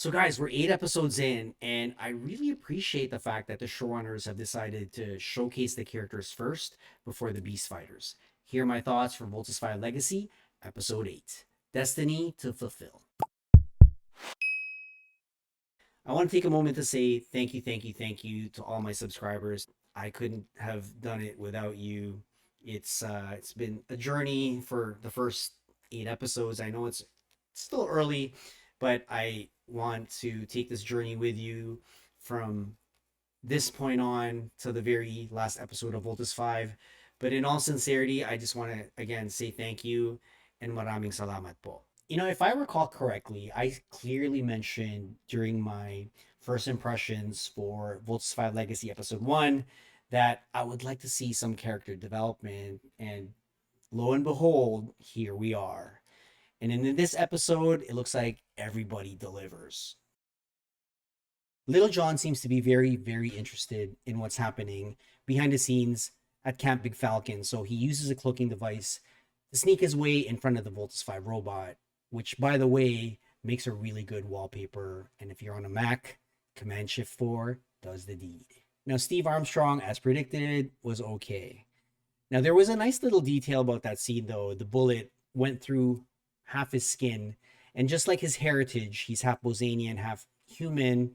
So, guys, we're 8 episodes in, and I really appreciate the fact that the showrunners have decided to showcase the characters first before the Beast Fighters. Here are my thoughts for Voltus 5 Legacy, Episode 8 Destiny to Fulfill. I want to take a moment to say thank you, thank you, thank you to all my subscribers. I couldn't have done it without you. It's been a journey for the first 8 episodes. I know it's still early, but I want to take this journey with you from this point on to the very last episode of Voltus 5. But in all sincerity, I just want to again say thank you and maraming salamat po. If I recall correctly, I clearly mentioned during my first impressions for Voltus 5 Legacy Episode 1 that I would like to see some character development. And lo and behold, here we are. And in this episode, it looks like everybody delivers. Little John seems to be very, very interested in what's happening behind the scenes at Camp Big Falcon. So he uses a cloaking device to sneak his way in front of the Voltus 5 robot, which, by the way, makes a really good wallpaper. And if you're on a Mac, Command Shift 4 does the deed. Now, Steve Armstrong, as predicted, was okay. Now, there was a nice little detail about that scene, though. The bullet went through half his skin. And just like his heritage, he's half Bosanian, half human.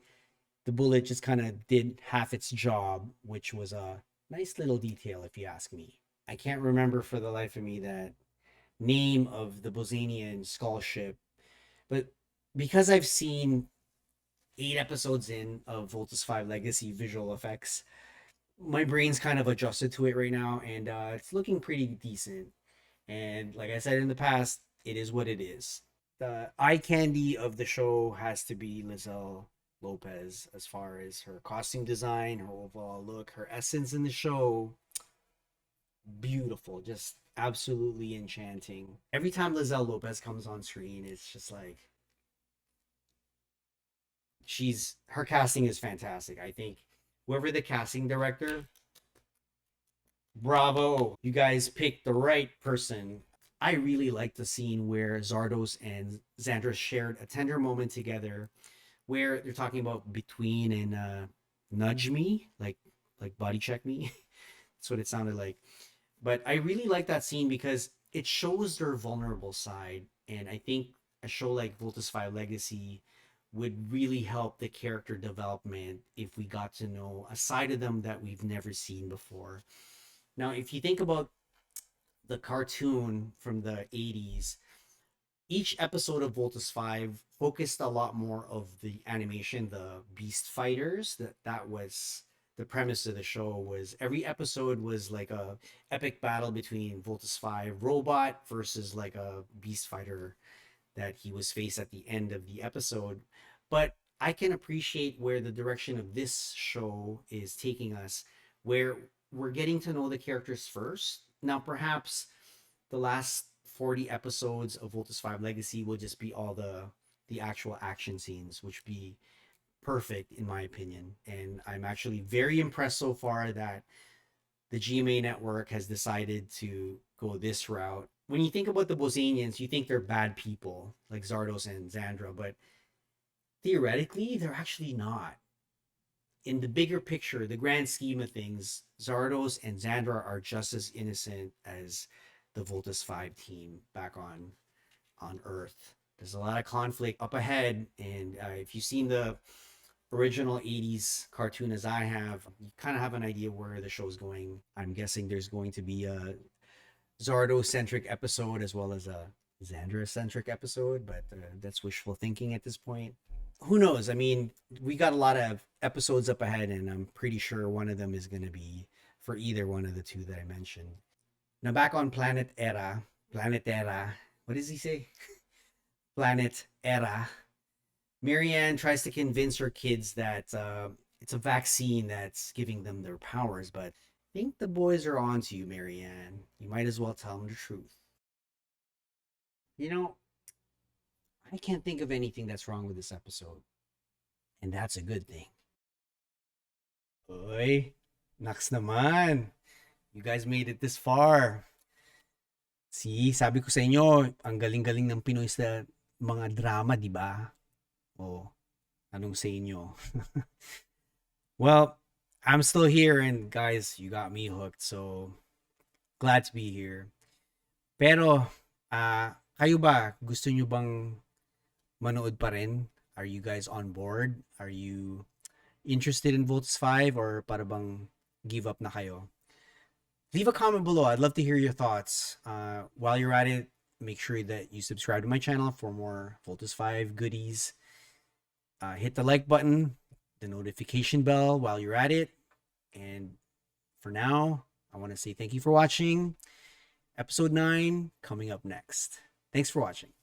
The bullet just kind of did half its job, which was a nice little detail, if you ask me. I can't remember for the life of me that name of the Bosanian skull ship, but because I've seen 8 episodes in of Voltus 5 Legacy visual effects, my brain's kind of adjusted to it right now, and it's looking pretty decent. And like I said in the past, it is what it is. The eye candy of the show has to be Liezel Lopez as far as her costume design, her overall look, her essence in the show. Beautiful, just absolutely enchanting. Every time Liezel Lopez comes on screen, it's just like her casting is fantastic. I think whoever the casting director, bravo, you guys picked the right person. I really like the scene where Zardoz and Zandra shared a tender moment together where they're talking about between and nudge me, like body check me. That's what it sounded like. But I really like that scene because it shows their vulnerable side, and I think a show like Voltus 5 Legacy would really help the character development if we got to know a side of them that we've never seen before. Now, if you think about the cartoon from the 80s, each episode of Voltus 5 focused a lot more of the animation, the beast fighters. That was the premise of the show. Was every episode was like a epic battle between Voltus 5 robot versus like a beast fighter that he was faced at the end of the episode. But I can appreciate where the direction of this show is taking us, where we're getting to know the characters first. Now, perhaps the last 40 episodes of Voltus 5 Legacy will just be all the actual action scenes, which would be perfect in my opinion. And I'm actually very impressed so far that the GMA Network has decided to go this route. When you think about the Bosanians, you think they're bad people like Zardoz and Zandra, but theoretically, they're actually not. In the bigger picture, the grand scheme of things, Zardoz and Zandra are just as innocent as the Voltus 5 team back on Earth. There's a lot of conflict up ahead, and if you've seen the original 80s cartoon as I have, you kind of have an idea where the show's going. I'm guessing there's going to be a Zardo-centric episode as well as a Zandra-centric episode, but that's wishful thinking at this point. Who knows? I mean, we got a lot of episodes up ahead, and I'm pretty sure one of them is going to be for either one of the two that I mentioned. Now, back on Planet Era, what does he say? Planet Era. Marianne tries to convince her kids that it's a vaccine that's giving them their powers, but I think the boys are on to you, Marianne. You might as well tell them the truth. You know, I can't think of anything that's wrong with this episode, and that's a good thing. Oy, naks naman. You guys made it this far. See, sabi ko sa inyo, ang galing-galing ng Pinoy sa mga drama, di ba? Oh. Anong sa inyo? Well, I'm still here, and guys, you got me hooked. So glad to be here. Pero, kayo ba? Gusto nyo bang manood pa rin? Are you guys on board? Are you interested in Volts 5 or para bang give up na kayo? Leave a comment below. I'd love to hear your thoughts. While you're at it, make sure that you subscribe to my channel for more Voltus 5 goodies. Hit the like button, the notification bell while you're at it. And for now, I want to say thank you for watching. Episode 9 coming up next. Thanks for watching.